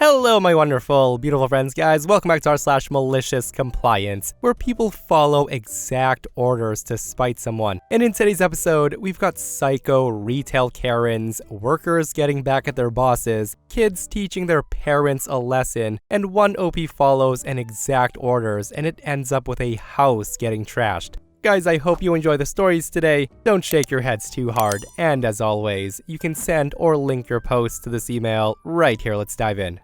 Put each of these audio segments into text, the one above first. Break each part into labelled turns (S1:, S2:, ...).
S1: Hello my wonderful, beautiful friends guys, welcome back to r/MaliciousCompliance, where people follow exact orders to spite someone. And in today's episode, we've got psycho retail Karens, workers getting back at their bosses, kids teaching their parents a lesson, and one OP follows an exact orders and it ends up with a house getting trashed. Guys, I hope you enjoy the stories today. Don't shake your heads too hard, and as always, you can send or link your posts to this email right here. Let's dive in.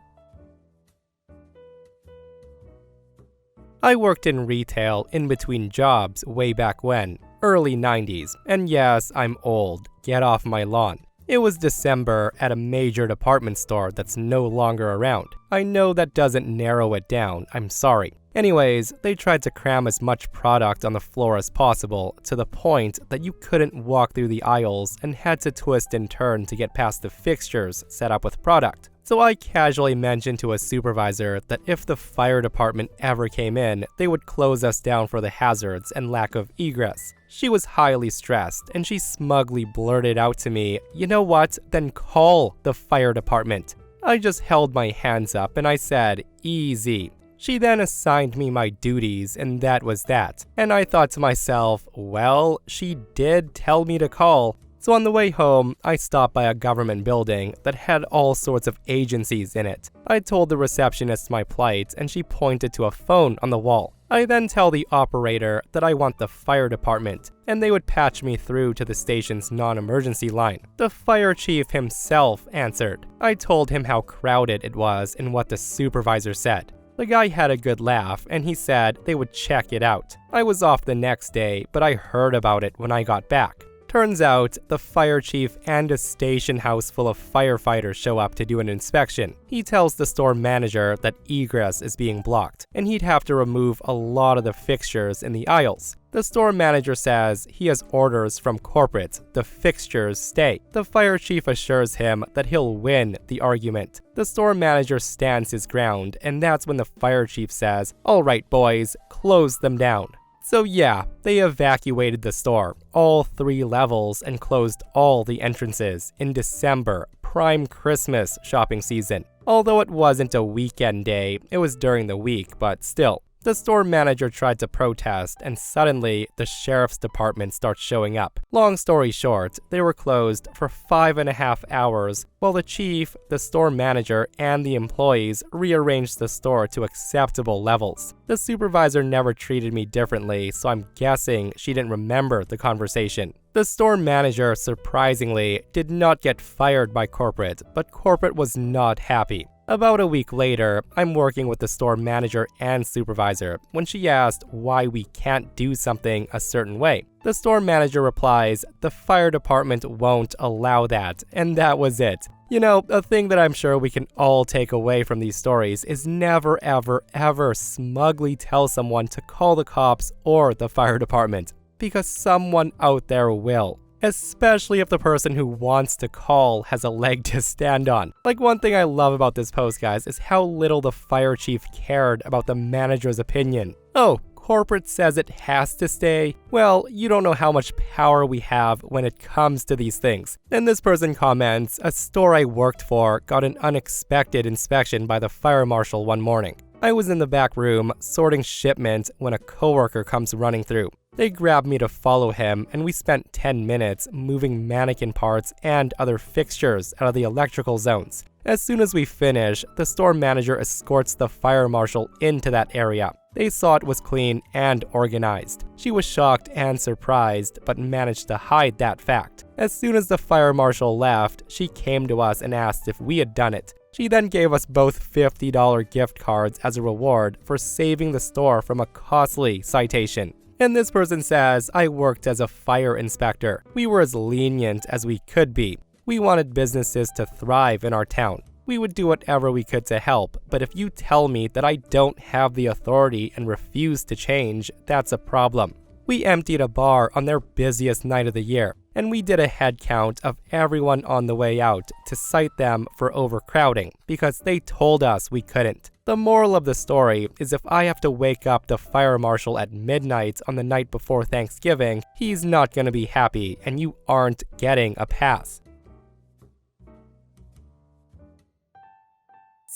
S1: I worked in retail in between jobs way back when, early 90s, and yes, I'm old, get off my lawn. It was December at a major department store that's no longer around. I know that doesn't narrow it down, I'm sorry. Anyways, they tried to cram as much product on the floor as possible, to the point that you couldn't walk through the aisles and had to twist and turn to get past the fixtures set up with product. So I casually mentioned to a supervisor that if the fire department ever came in, they would close us down for the hazards and lack of egress. She was highly stressed, and she smugly blurted out to me, "You know what? Then call the fire department." I just held my hands up and I said, "Easy." She then assigned me my duties, and that was that. And I thought to myself, well, she did tell me to call. So on the way home, I stopped by a government building that had all sorts of agencies in it. I told the receptionist my plight, and she pointed to a phone on the wall. I then tell the operator that I want the fire department, and they would patch me through to the station's non-emergency line. The fire chief himself answered. I told him how crowded it was and what the supervisor said. The guy had a good laugh, and he said they would check it out. I was off the next day, but I heard about it when I got back. Turns out, the fire chief and a station house full of firefighters show up to do an inspection. He tells the store manager that egress is being blocked, and he'd have to remove a lot of the fixtures in the aisles. The store manager says he has orders from corporate, the fixtures stay. The fire chief assures him that he'll win the argument. The store manager stands his ground, and that's when the fire chief says, "All right boys, close them down." So yeah, they evacuated the store, all 3 levels, and closed all the entrances in December, prime Christmas shopping season. Although it wasn't a weekend day, it was during the week, but still. The store manager tried to protest, and suddenly the sheriff's department starts showing up. Long story short, they were closed for 5.5 hours, while the chief, the store manager, and the employees rearranged the store to acceptable levels. The supervisor never treated me differently, so I'm guessing she didn't remember the conversation. The store manager, surprisingly, did not get fired by corporate, but corporate was not happy. About a week later, I'm working with the store manager and supervisor when she asked why we can't do something a certain way. The store manager replies, "The fire department won't allow that," and that was it. You know, a thing that I'm sure we can all take away from these stories is never ever ever smugly tell someone to call the cops or the fire department, because someone out there will. Especially if the person who wants to call has a leg to stand on. Like, one thing I love about this post, guys, is how little the fire chief cared about the manager's opinion. Oh, corporate says it has to stay? Well, you don't know how much power we have when it comes to these things. Then this person comments, "A store I worked for got an unexpected inspection by the fire marshal one morning. I was in the back room sorting shipment when a coworker comes running through. They grabbed me to follow him, and we spent 10 minutes moving mannequin parts and other fixtures out of the electrical zones. As soon as we finish, the store manager escorts the fire marshal into that area. They saw it was clean and organized. She was shocked and surprised, but managed to hide that fact. As soon as the fire marshal left, she came to us and asked if we had done it. She then gave us both $50 gift cards as a reward for saving the store from a costly citation." And this person says, "I worked as a fire inspector. We were as lenient as we could be. We wanted businesses to thrive in our town. We would do whatever we could to help, but if you tell me that I don't have the authority and refuse to change, that's a problem." We emptied a bar on their busiest night of the year, and we did a head count of everyone on the way out to cite them for overcrowding, because they told us we couldn't. The moral of the story is if I have to wake up the fire marshal at midnight on the night before Thanksgiving, he's not gonna be happy, and you aren't getting a pass.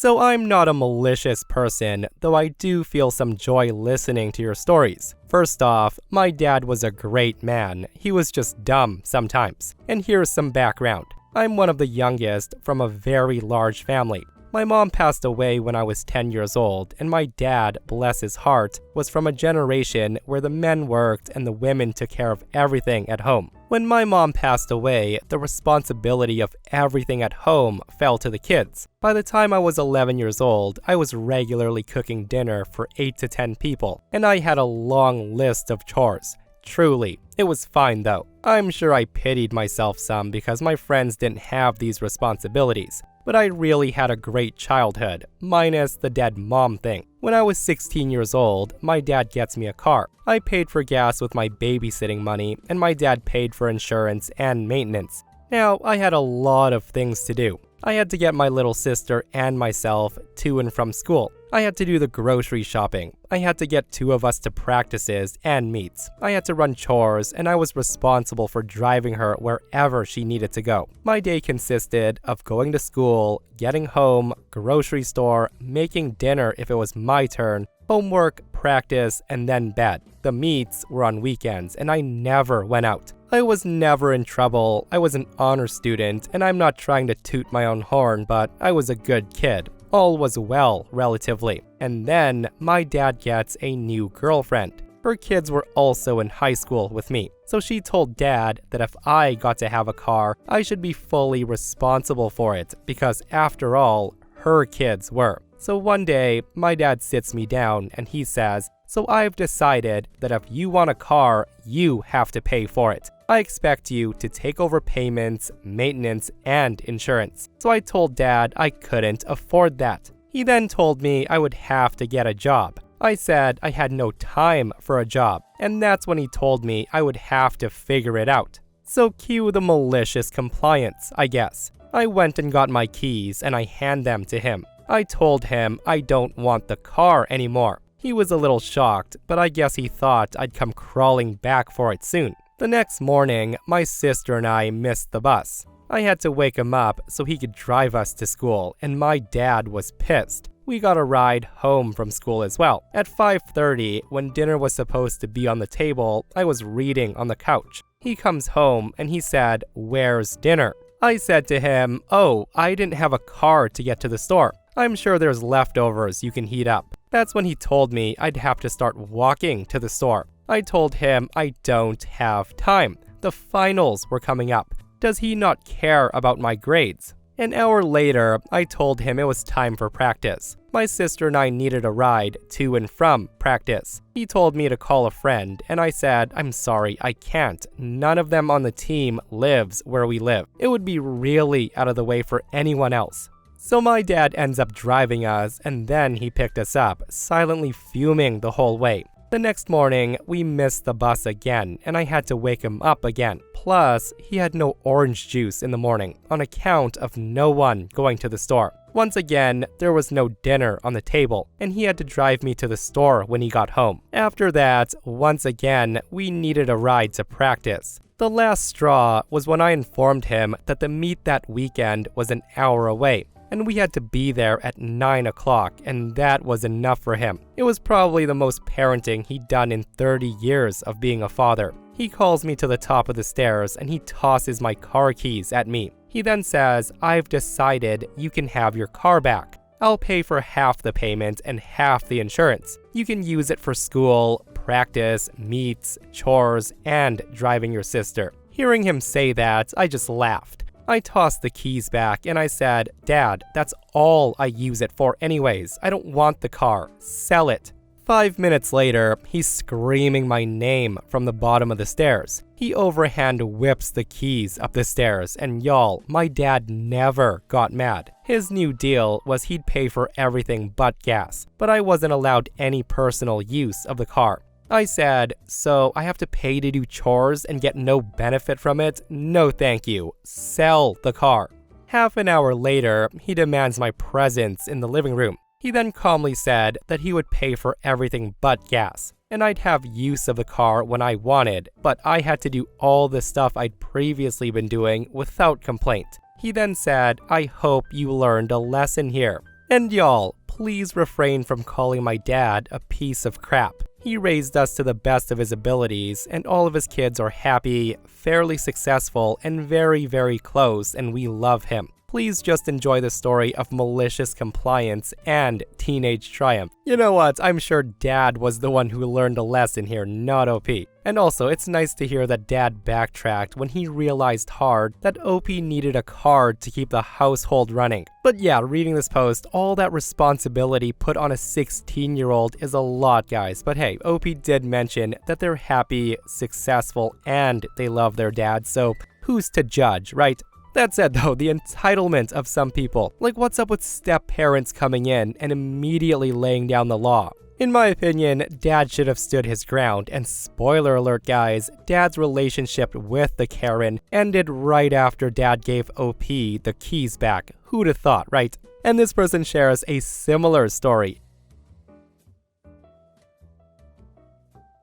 S1: So I'm not a malicious person, though I do feel some joy listening to your stories. First off, my dad was a great man. He was just dumb sometimes. And here's some background. I'm one of the youngest from a very large family. My mom passed away when I was 10 years old, and my dad, bless his heart, was from a generation where the men worked and the women took care of everything at home. When my mom passed away, the responsibility of everything at home fell to the kids. By the time I was 11 years old, I was regularly cooking dinner for 8 to 10 people, and I had a long list of chores. Truly, it was fine though. I'm sure I pitied myself some because my friends didn't have these responsibilities. But I really had a great childhood, minus the dead mom thing. When I was 16 years old, my dad gets me a car. I paid for gas with my babysitting money, and my dad paid for insurance and maintenance. Now, I had a lot of things to do. I had to get my little sister and myself to and from school. I had to do the grocery shopping. I had to get 2 of us to practices and meets. I had to run chores, and I was responsible for driving her wherever she needed to go. My day consisted of going to school, getting home, grocery store, making dinner if it was my turn, homework, practice, and then bed. The meets were on weekends, and I never went out. I was never in trouble. I was an honor student, and I'm not trying to toot my own horn, but I was a good kid. All was well, relatively. And then my dad gets a new girlfriend. Her kids were also in high school with me, so she told Dad that if I got to have a car, I should be fully responsible for it, because after all, her kids were. So one day, my dad sits me down and he says, "So I've decided that if you want a car, you have to pay for it. I expect you to take over payments, maintenance, and insurance." So I told Dad I couldn't afford that. He then told me I would have to get a job. I said I had no time for a job, and that's when he told me I would have to figure it out. So cue the malicious compliance, I guess. I went and got my keys and I hand them to him. I told him I don't want the car anymore. He was a little shocked, but I guess he thought I'd come crawling back for it soon. The next morning, my sister and I missed the bus. I had to wake him up so he could drive us to school, and my dad was pissed. We got a ride home from school as well. At 5:30, when dinner was supposed to be on the table, I was reading on the couch. He comes home and he said, "Where's dinner?" I said to him, "Oh, I didn't have a car to get to the store. I'm sure there's leftovers you can heat up." That's when he told me I'd have to start walking to the store. I told him I don't have time. The finals were coming up. Does he not care about my grades? An hour later, I told him it was time for practice. My sister and I needed a ride to and from practice. He told me to call a friend, and I said, "I'm sorry, I can't. None of them on the team lives where we live. It would be really out of the way for anyone else." So my dad ends up driving us, and then he picked us up, silently fuming the whole way. The next morning, we missed the bus again, and I had to wake him up again. Plus, he had no orange juice in the morning, on account of no one going to the store. Once again, there was no dinner on the table, and he had to drive me to the store when he got home. After that, once again, we needed a ride to practice. The last straw was when I informed him that the meet that weekend was an hour away, and we had to be there at 9 o'clock, and that was enough for him. It was probably the most parenting he'd done in 30 years of being a father. He calls me to the top of the stairs and he tosses my car keys at me. He then says, "I've decided you can have your car back. I'll pay for half the payment and half the insurance. You can use it for school, practice, meets, chores, and driving your sister." Hearing him say that, I just laughed. I tossed the keys back and I said, "Dad, that's all I use it for anyways. I don't want the car. Sell it." 5 minutes later, he's screaming my name from the bottom of the stairs. He overhand whips the keys up the stairs, and y'all, my dad never got mad. His new deal was he'd pay for everything but gas, but I wasn't allowed any personal use of the car. I said, "So I have to pay to do chores and get no benefit from it? No thank you. Sell the car." Half an hour later, he demands my presence in the living room. He then calmly said that he would pay for everything but gas, and I'd have use of the car when I wanted, but I had to do all the stuff I'd previously been doing without complaint. He then said, "I hope you learned a lesson here." And y'all, please refrain from calling my dad a piece of crap. He raised us to the best of his abilities, and all of his kids are happy, fairly successful, and very, very close, and we love him. Please just enjoy the story of malicious compliance and teenage triumph. You know what? I'm sure Dad was the one who learned a lesson here, not OP. And also, it's nice to hear that Dad backtracked when he realized hard that OP needed a card to keep the household running. But yeah, reading this post, all that responsibility put on a 16-year-old is a lot, guys. But hey, OP did mention that they're happy, successful, and they love their dad, so who's to judge, right? That said though, the entitlement of some people, like what's up with step-parents coming in and immediately laying down the law? In my opinion, Dad should have stood his ground, and spoiler alert guys, Dad's relationship with the Karen ended right after Dad gave OP the keys back. Who'd have thought, right? And this person shares a similar story.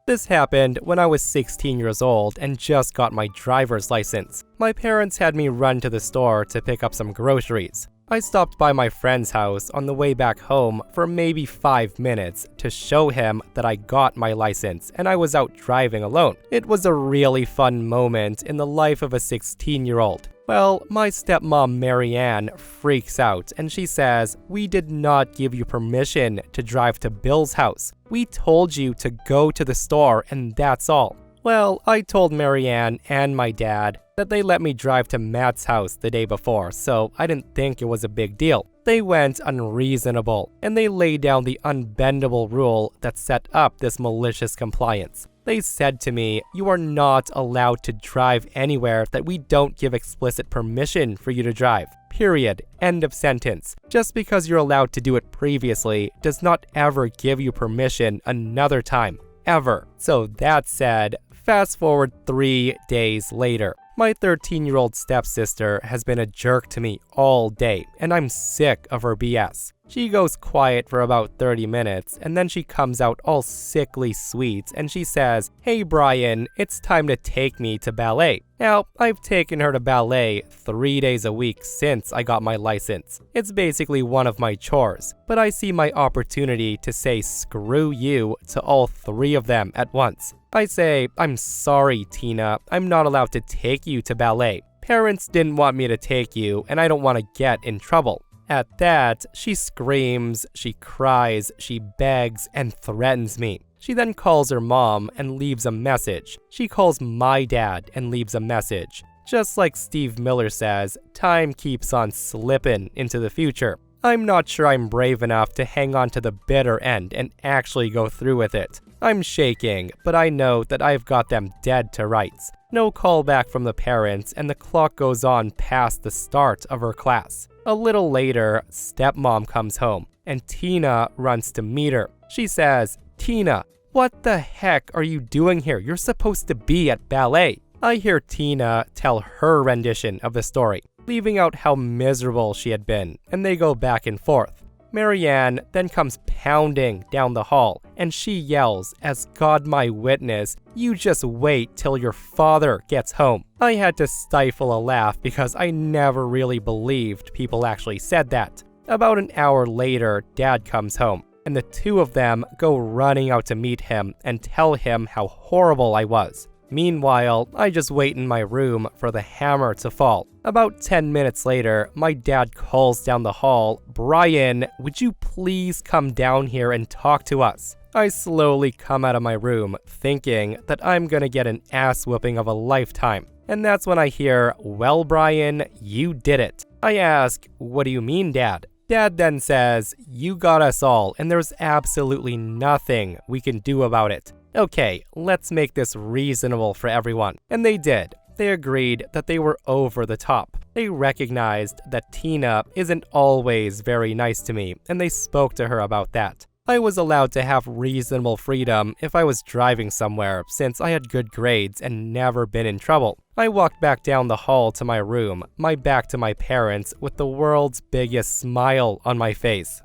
S1: This happened when I was 16 years old and just got my driver's license. My parents had me run to the store to pick up some groceries. I stopped by my friend's house on the way back home for maybe 5 minutes to show him that I got my license and I was out driving alone. It was a really fun moment in the life of a 16-year-old. Well, my stepmom Marianne freaks out and she says, "We did not give you permission to drive to Bill's house. We told you to go to the store and that's all." Well, I told Marianne and my dad that they let me drive to Matt's house the day before, so I didn't think it was a big deal. They went unreasonable, and they laid down the unbendable rule that set up this malicious compliance. They said to me, "You are not allowed to drive anywhere that we don't give explicit permission for you to drive. Period. End of sentence. Just because you're allowed to do it previously does not ever give you permission another time. Ever." So that said, fast forward 3 days later. My 13-year-old stepsister has been a jerk to me all day, and I'm sick of her BS. She goes quiet for about 30 minutes, and then she comes out all sickly sweet, and she says, "Hey Brian, it's time to take me to ballet." Now, I've taken her to ballet 3 days a week since I got my license. It's basically one of my chores, but I see my opportunity to say screw you to all 3 of them at once. I say, "I'm sorry, Tina, I'm not allowed to take you to ballet. Parents didn't want me to take you, and I don't want to get in trouble." At that, she screams, she cries, she begs, and threatens me. She then calls her mom and leaves a message. She calls my dad and leaves a message. Just like Steve Miller says, time keeps on slipping into the future. I'm not sure I'm brave enough to hang on to the bitter end and actually go through with it. I'm shaking, but I know that I've got them dead to rights. No callback from the parents, and the clock goes on past the start of her class. A little later, stepmom comes home, and Tina runs to meet her. She says, "Tina, what the heck are you doing here? You're supposed to be at ballet." I hear Tina tell her rendition of the story, leaving out how miserable she had been, and they go back and forth. Marianne then comes pounding down the hall, and she yells, "As God my witness, you just wait till your father gets home." I had to stifle a laugh because I never really believed people actually said that. About an hour later, Dad comes home, and the 2 of them go running out to meet him and tell him how horrible I was. Meanwhile, I just wait in my room for the hammer to fall. About 10 minutes later, my dad calls down the hall, "Brian, would you please come down here and talk to us?" I slowly come out of my room, thinking that I'm gonna get an ass whooping of a lifetime. And that's when I hear, "Well, Brian, you did it." I ask, "What do you mean, Dad?" Dad then says, "You got us all, and there's absolutely nothing we can do about it. Okay, let's make this reasonable for everyone." And they did. They agreed that they were over the top. They recognized that Tina isn't always very nice to me, and they spoke to her about that. I was allowed to have reasonable freedom if I was driving somewhere, since I had good grades and never been in trouble. I walked back down the hall to my room, my back to my parents, with the world's biggest smile on my face.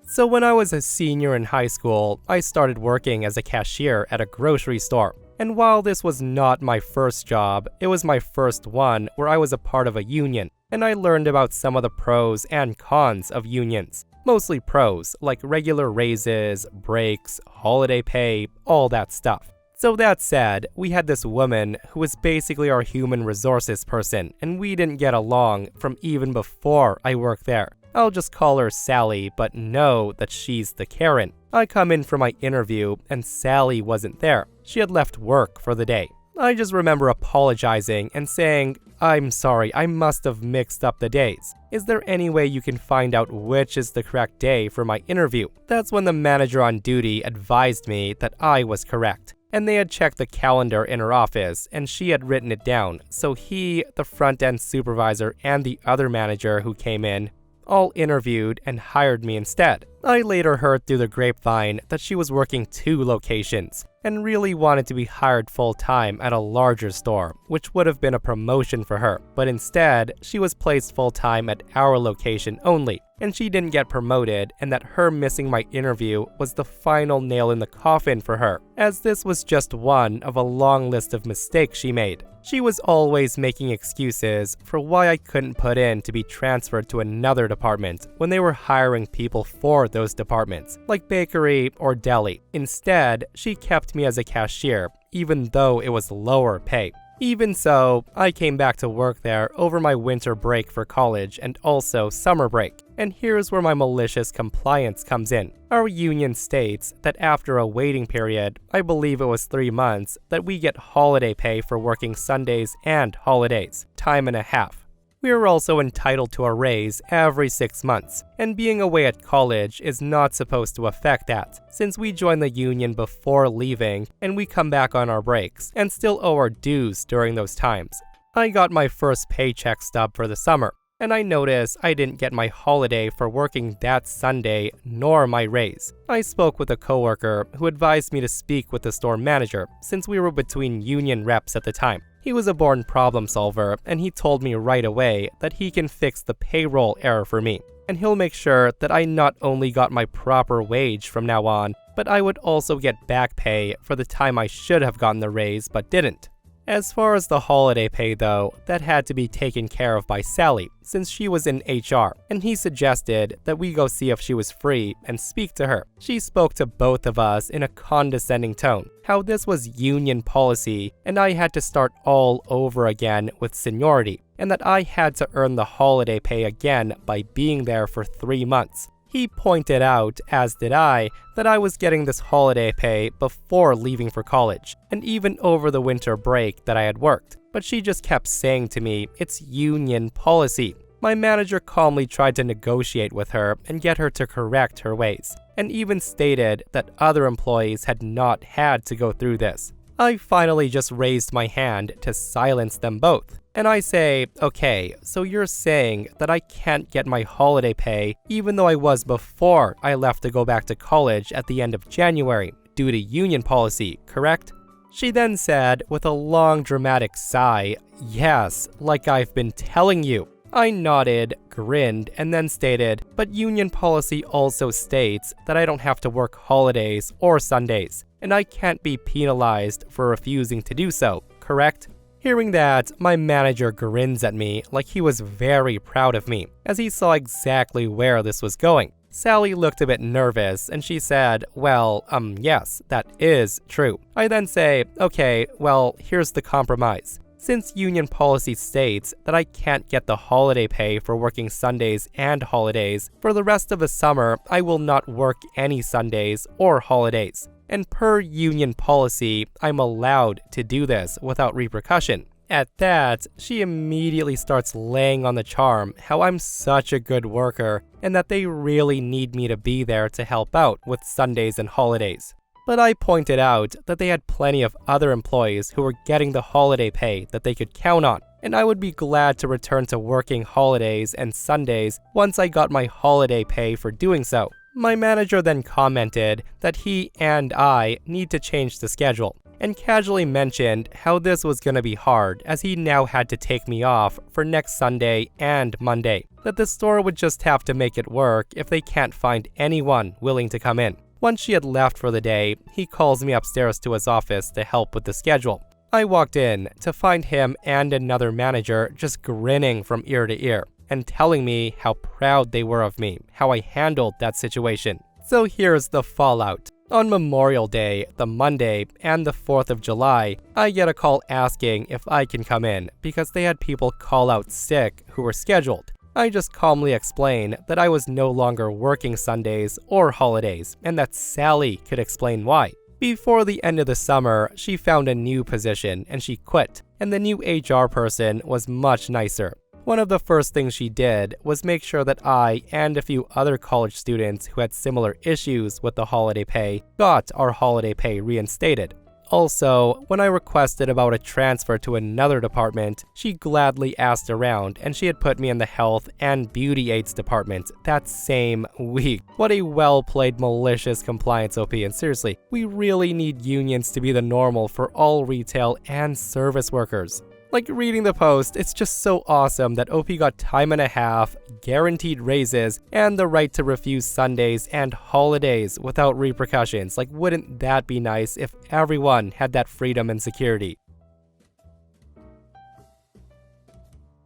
S1: So when I was a senior in high school, I started working as a cashier at a grocery store. And while this was not my first job, it was my first one where I was a part of a union. and I learned about some of the pros and cons of unions. Mostly pros, like regular raises, breaks, holiday pay, all that stuff. So that said, we had this woman who was basically our human resources person, and we didn't get along from even before I worked there. I'll just call her Sally, but know that she's the Karen. I come in for my interview, and Sally wasn't there. She had left work for the day. I just remember apologizing and saying, "I'm sorry, I must have mixed up the days. Is there any way you can find out which is the correct day for my interview?" That's when the manager on duty advised me that I was correct. And they had checked the calendar in her office, and she had written it down. So he, the front-end supervisor, and the other manager who came in all interviewed and hired me instead. I later heard through the grapevine that she was working 2 locations and really wanted to be hired full-time at a larger store, which would have been a promotion for her. But instead, she was placed full-time at our location only, and she didn't get promoted, and that her missing my interview was the final nail in the coffin for her, as this was just one of a long list of mistakes she made. She was always making excuses for why I couldn't put in to be transferred to another department when they were hiring people for those departments, like bakery or deli. Instead, she kept me as a cashier, even though it was lower pay. Even so, I came back to work there over my winter break for college and also summer break. And here's where my malicious compliance comes in. Our union states that after a waiting period, I believe it was 3 months, that we get holiday pay for working Sundays and holidays, time and a half. We are also entitled to a raise every 6 months, and being away at college is not supposed to affect that, since we join the union before leaving and we come back on our breaks and still owe our dues during those times. I got my first paycheck stub for the summer, and I noticed I didn't get my holiday for working that Sunday nor my raise. I spoke with a coworker who advised me to speak with the store manager since we were between union reps at the time. He was a born problem solver, and he told me right away that he can fix the payroll error for me, and he'll make sure that I not only got my proper wage from now on, but I would also get back pay for the time I should have gotten the raise but didn't. As far as the holiday pay though, that had to be taken care of by Sally, since she was in HR, and he suggested that we go see if she was free and speak to her. She spoke to both of us in a condescending tone, how this was union policy and I had to start all over again with seniority, and that I had to earn the holiday pay again by being there for 3 months. He pointed out, as did I, that I was getting this holiday pay before leaving for college, and even over the winter break that I had worked. But she just kept saying to me, it's union policy. My manager calmly tried to negotiate with her and get her to correct her ways, and even stated that other employees had not had to go through this. I finally just raised my hand to silence them both. And I say, okay, so you're saying that I can't get my holiday pay even though I was before I left to go back to college at the end of January due to union policy, correct? She then said with a long dramatic sigh, yes, like I've been telling you. I nodded, grinned, and then stated, but union policy also states that I don't have to work holidays or Sundays, and I can't be penalized for refusing to do so, correct? Hearing that, my manager grins at me like he was very proud of me, as he saw exactly where this was going. Sally looked a bit nervous, and she said, well, yes, that is true. I then say, okay, well, here's the compromise. Since union policy states that I can't get the holiday pay for working Sundays and holidays, for the rest of the summer, I will not work any Sundays or holidays. And per union policy, I'm allowed to do this without repercussion. At that, she immediately starts laying on the charm how I'm such a good worker and that they really need me to be there to help out with Sundays and holidays. But I pointed out that they had plenty of other employees who were getting the holiday pay that they could count on, and I would be glad to return to working holidays and Sundays once I got my holiday pay for doing so. My manager then commented that he and I need to change the schedule, and casually mentioned how this was going to be hard as he now had to take me off for next Sunday and Monday, that the store would just have to make it work if they can't find anyone willing to come in. Once she had left for the day, he calls me upstairs to his office to help with the schedule. I walked in to find him and another manager just grinning from ear to ear and telling me how proud they were of me, how I handled that situation. So here's the fallout. On Memorial Day, the Monday, and the 4th of July, I get a call asking if I can come in because they had people call out sick who were scheduled. I just calmly explain that I was no longer working Sundays or holidays and that Sally could explain why. Before the end of the summer, she found a new position and she quit, and the new HR person was much nicer. One of the first things she did was make sure that I and a few other college students who had similar issues with the holiday pay got our holiday pay reinstated. Also, when I requested about a transfer to another department, she gladly asked around and she had put me in the health and beauty aids department that same week. What a well-played malicious compliance OP, and seriously, we really need unions to be the normal for all retail and service workers. Like, reading the post, it's just so awesome that OP got time and a half, guaranteed raises, and the right to refuse Sundays and holidays without repercussions. Like, wouldn't that be nice if everyone had that freedom and security?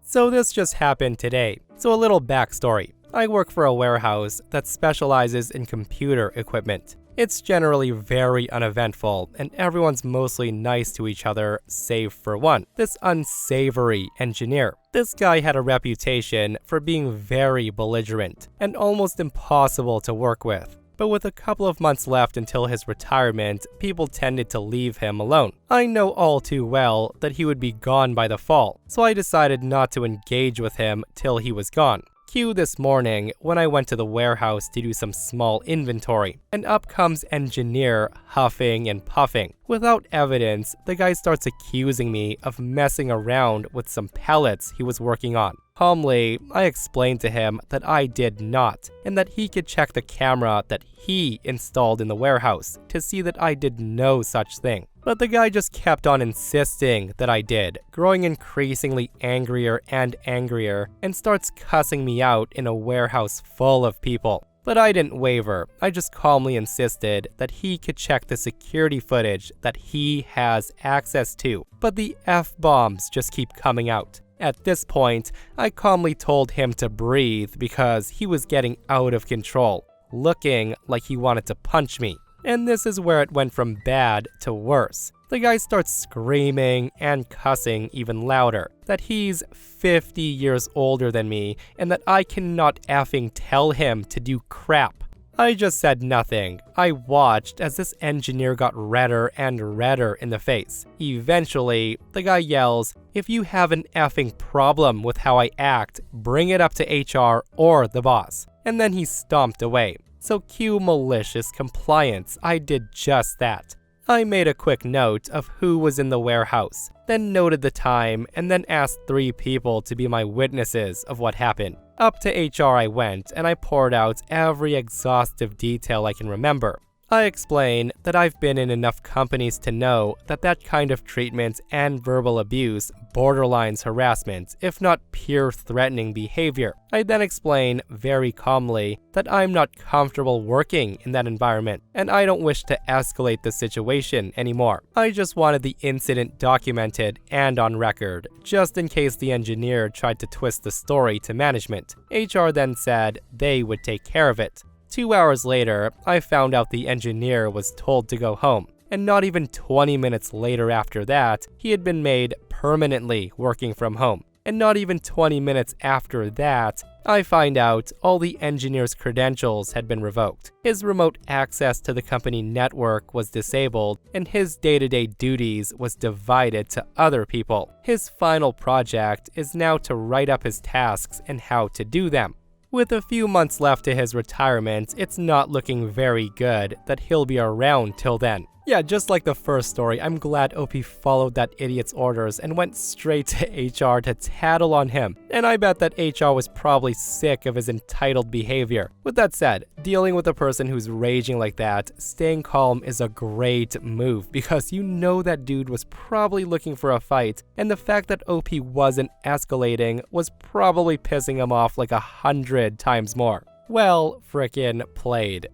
S1: So this just happened today. So a little backstory. I work for a warehouse that specializes in computer equipment. It's generally very uneventful, and everyone's mostly nice to each other, save for one, this unsavory engineer. This guy had a reputation for being very belligerent and almost impossible to work with. But with a couple of months left until his retirement, people tended to leave him alone. I know all too well that he would be gone by the fall, so I decided not to engage with him till he was gone. Cue this morning when I went to the warehouse to do some small inventory, and up comes engineer huffing and puffing. Without evidence, the guy starts accusing me of messing around with some pellets he was working on. Calmly, I explained to him that I did not, and that he could check the camera that he installed in the warehouse to see that I did no such thing. But the guy just kept on insisting that I did, growing increasingly angrier and angrier, and starts cussing me out in a warehouse full of people. But I didn't waver. I just calmly insisted that he could check the security footage that he has access to. But the F-bombs just keep coming out. At this point, I calmly told him to breathe because he was getting out of control, looking like he wanted to punch me. And this is where it went from bad to worse. The guy starts screaming and cussing even louder, that he's 50 years older than me and that I cannot effing tell him to do crap. I just said nothing. I watched as this engineer got redder and redder in the face. Eventually, the guy yells, "If you have an effing problem with how I act, bring it up to HR or the boss." And then he stomped away. So cue malicious compliance. I did just that. I made a quick note of who was in the warehouse, then noted the time, and then asked 3 people to be my witnesses of what happened. Up to HR I went, and I poured out every exhaustive detail I can remember. I explained that I've been in enough companies to know that that kind of treatment and verbal abuse borderlines harassment, if not pure threatening behavior. I then explained very calmly that I'm not comfortable working in that environment, and I don't wish to escalate the situation anymore. I just wanted the incident documented and on record, just in case the engineer tried to twist the story to management. HR then said they would take care of it. 2 hours later, I found out the engineer was told to go home, and not even 20 minutes later after that, he had been made permanently working from home. And not even 20 minutes after that, I find out all the engineer's credentials had been revoked. His remote access to the company network was disabled, and his day-to-day duties was divided to other people. His final project is now to write up his tasks and how to do them. With a few months left to his retirement, it's not looking very good that he'll be around till then. Yeah, just like the first story, I'm glad OP followed that idiot's orders and went straight to HR to tattle on him. And I bet that HR was probably sick of his entitled behavior. With that said, dealing with a person who's raging like that, staying calm is a great move because you know that dude was probably looking for a fight, and the fact that OP wasn't escalating was probably pissing him off like 100 times more. Well, frickin' played.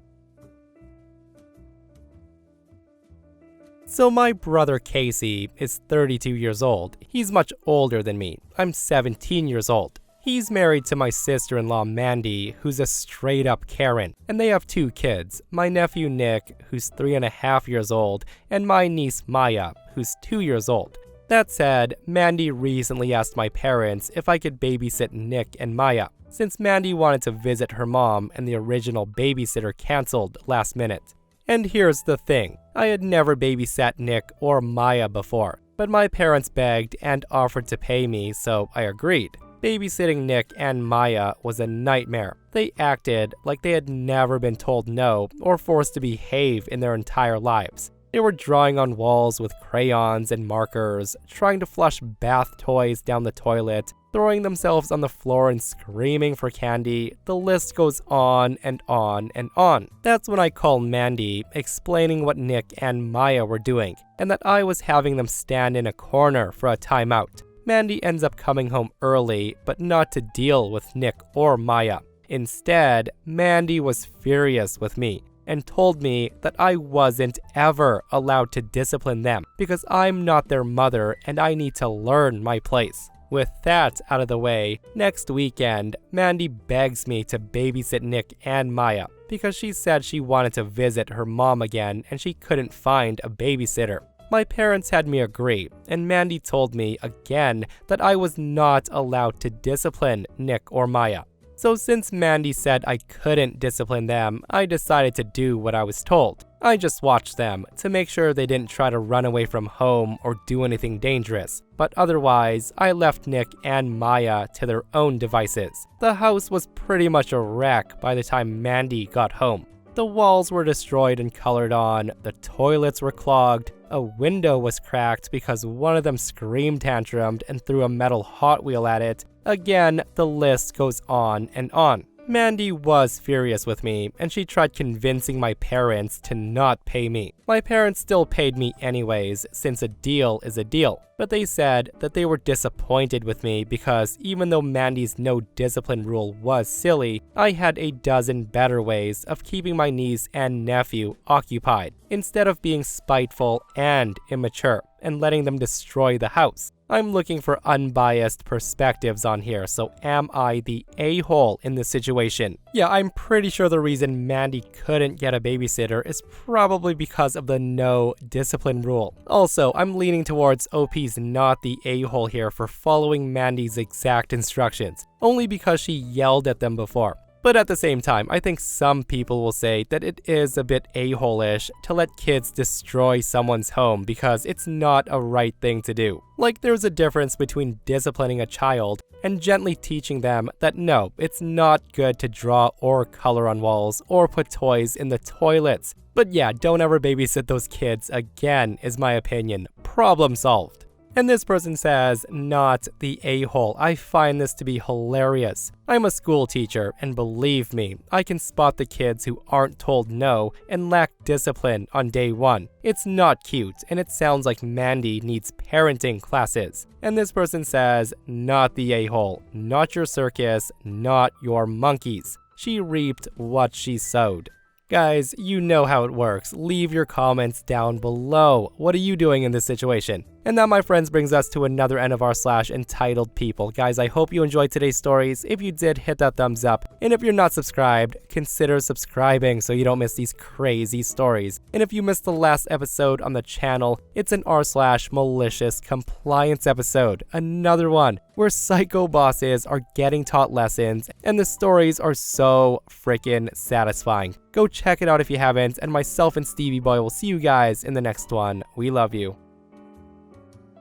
S1: So my brother Casey is 32 years old. He's much older than me. I'm 17 years old. He's married to my sister-in-law Mandy, who's a straight-up Karen, and they have 2 kids, my nephew Nick, who's 3.5 years old, and my niece Maya, who's 2 years old. That said, Mandy recently asked my parents if I could babysit Nick and Maya, since Mandy wanted to visit her mom and the original babysitter canceled last minute. And here's the thing, I had never babysat Nick or Maya before, but my parents begged and offered to pay me, so I agreed. Babysitting Nick and Maya was a nightmare. They acted like they had never been told no or forced to behave in their entire lives. They were drawing on walls with crayons and markers, trying to flush bath toys down the toilet, throwing themselves on the floor and screaming for candy. The list goes on and on and on. That's when I called Mandy, explaining what Nick and Maya were doing, and that I was having them stand in a corner for a timeout. Mandy ends up coming home early, but not to deal with Nick or Maya. Instead, Mandy was furious with me and told me that I wasn't ever allowed to discipline them because I'm not their mother and I need to learn my place. With that out of the way, next weekend, Mandy begs me to babysit Nick and Maya because she said she wanted to visit her mom again and she couldn't find a babysitter. My parents had me agree, and Mandy told me again that I was not allowed to discipline Nick or Maya. So since Mandy said I couldn't discipline them, I decided to do what I was told. I just watched them to make sure they didn't try to run away from home or do anything dangerous. But otherwise, I left Nick and Maya to their own devices. The house was pretty much a wreck by the time Mandy got home. The walls were destroyed and colored on, the toilets were clogged, a window was cracked because one of them screamed tantrumed and threw a metal Hot Wheel at it. Again, the list goes on and on. Mandy was furious with me, and she tried convincing my parents to not pay me. My parents still paid me anyways, since a deal is a deal. But they said that they were disappointed with me because even though Mandy's no discipline rule was silly, I had a dozen better ways of keeping my niece and nephew occupied, instead of being spiteful and immature and letting them destroy the house. I'm looking for unbiased perspectives on here, so am I the a-hole in this situation? Yeah, I'm pretty sure the reason Mandy couldn't get a babysitter is probably because of the no discipline rule. Also, I'm leaning towards OP's not the a-hole here for following Mandy's exact instructions, only because she yelled at them before. But at the same time, I think some people will say that it is a bit a-hole-ish to let kids destroy someone's home because it's not a right thing to do. Like, there's a difference between disciplining a child and gently teaching them that no, it's not good to draw or color on walls or put toys in the toilets. But yeah, don't ever babysit those kids again, is my opinion. Problem solved. And this person says, not the a-hole. I find this to be hilarious. I'm a school teacher, and believe me, I can spot the kids who aren't told no and lack discipline on day one. It's not cute, and it sounds like Mandy needs parenting classes. And this person says, not the a-hole, not your circus, not your monkeys. She reaped what she sowed. Guys, you know how it works. Leave your comments down below. What are you doing in this situation? And that, my friends, brings us to another end of our / entitled people. Guys, I hope you enjoyed today's stories. If you did, hit that thumbs up. And if you're not subscribed, consider subscribing so you don't miss these crazy stories. And if you missed the last episode on the channel, it's an r / MaliciousCompliance episode. Another one where psycho bosses are getting taught lessons and the stories are so freaking satisfying. Go check it out if you haven't, and myself and Stevie Boy will see you guys in the next one. We love you.